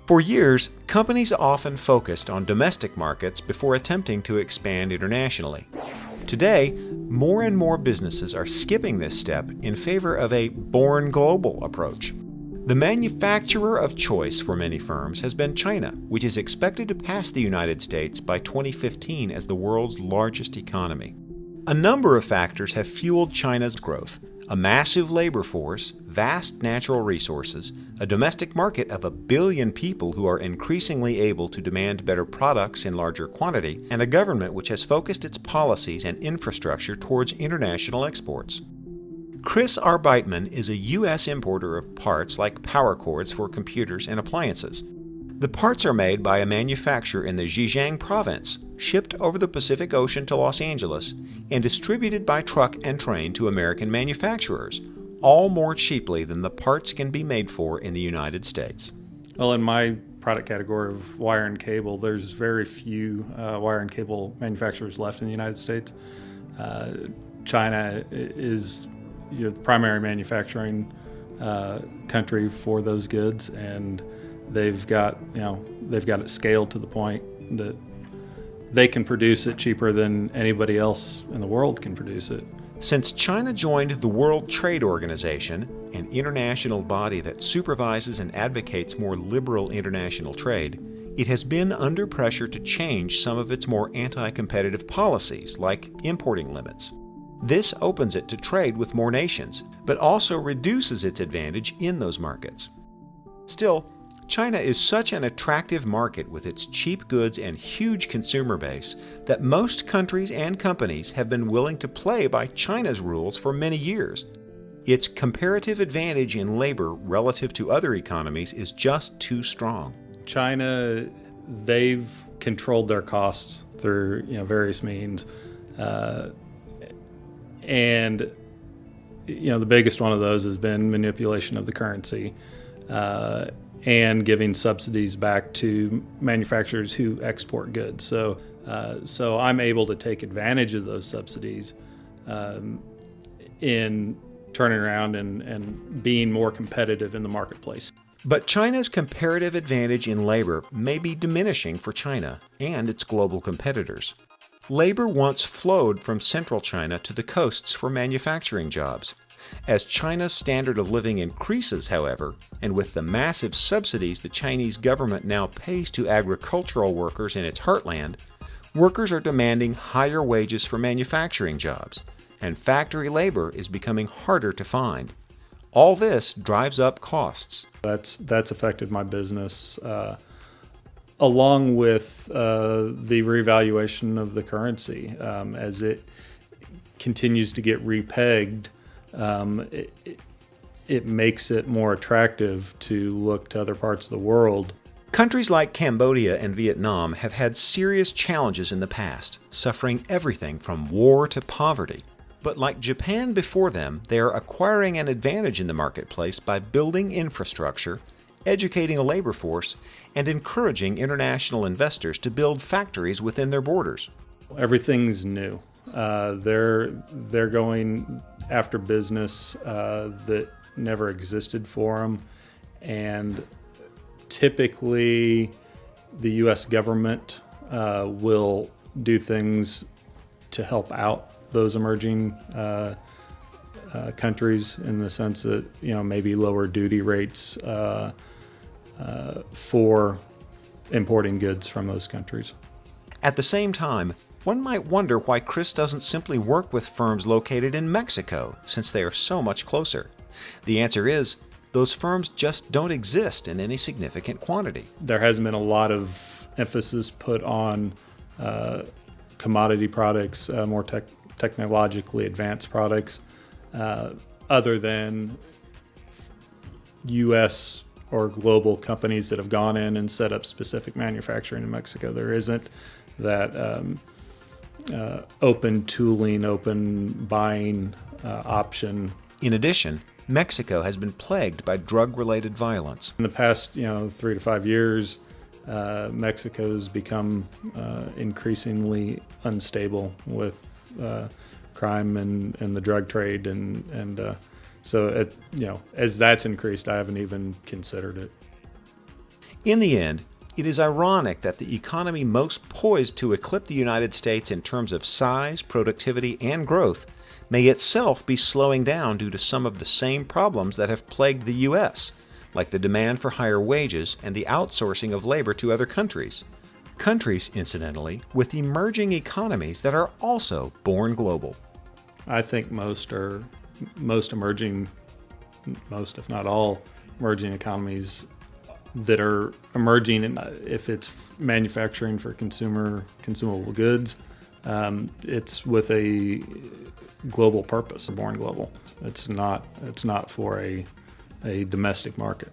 For years, companies often focused on domestic markets before attempting to expand internationally. Today, more and more businesses are skipping this step in favor of a born global approach. The manufacturer of choice for many firms has been China, which is expected to pass the United States by 2015 as the world's largest economy. A number of factors have fueled China's growth: a massive labor force, vast natural resources, a domestic market of 1 billion people who are increasingly able to demand better products in larger quantity, and a government which has focused its policies and infrastructure towards international exports. Chris Arbeitman is a U.S. importer of parts like power cords for computers and appliances. The parts are made by a manufacturer in the Zhejiang province, shipped over the Pacific Ocean to Los Angeles, and distributed by truck and train to American manufacturers, all more cheaply than the parts can be made for in the United States. Well, in my product category of wire and cable, there's very few wire and cable manufacturers left in the United States. China is the primary manufacturing country for those goods, and they've got it scaled to the point that they can produce it cheaper than anybody else in the world can produce it. Since China joined the World Trade Organization, an international body that supervises and advocates more liberal international trade, it has been under pressure to change some of its more anti-competitive policies, like importing limits. This opens it to trade with more nations, but also reduces its advantage in those markets. Still, China is such an attractive market with its cheap goods and huge consumer base that most countries and companies have been willing to play by China's rules for many years. Its comparative advantage in labor relative to other economies is just too strong. China, they've controlled their costs through various means, and the biggest one of those has been manipulation of the currency. And giving subsidies back to manufacturers who export goods. So I'm able to take advantage of those subsidies in turning around and being more competitive in the marketplace. But China's comparative advantage in labor may be diminishing for China and its global competitors. Labor once flowed from central China to the coasts for manufacturing jobs. As China's standard of living increases, however, and with the massive subsidies the Chinese government now pays to agricultural workers in its heartland, workers are demanding higher wages for manufacturing jobs, and factory labor is becoming harder to find. All this drives up costs. That's affected my business, along with the revaluation of the currency. As it continues to get repegged, it makes it more attractive to look to other parts of the world. Countries like Cambodia and Vietnam have had serious challenges in the past, suffering everything from war to poverty. But like Japan before them, they are acquiring an advantage in the marketplace by building infrastructure, educating a labor force, and encouraging international investors to build factories within their borders. Everything's new. They're going after business that never existed for them, and typically the U.S. government will do things to help out those emerging countries, in the sense that maybe lower duty rates for importing goods from those countries. At the same time, one might wonder why Chris doesn't simply work with firms located in Mexico, since they are so much closer. The answer is, those firms just don't exist in any significant quantity. There hasn't been a lot of emphasis put on commodity products, more technologically advanced products, other than U.S. or global companies that have gone in and set up specific manufacturing in Mexico. There isn't that open tooling, open buying option. In addition, Mexico has been plagued by drug-related violence. In the past 3 to 5 years, Mexico's become increasingly unstable with crime and the drug trade, and so as that's increased, I haven't even considered it. In the end, it is ironic that the economy most poised to eclipse the United States in terms of size, productivity, and growth may itself be slowing down due to some of the same problems that have plagued the U.S., like the demand for higher wages and the outsourcing of labor to other countries. Countries, incidentally, with emerging economies that are also born global. I think most emerging, if not all, emerging economies that are emerging, and if it's manufacturing for consumable goods, it's with a global purpose, born global. It's not for a domestic market.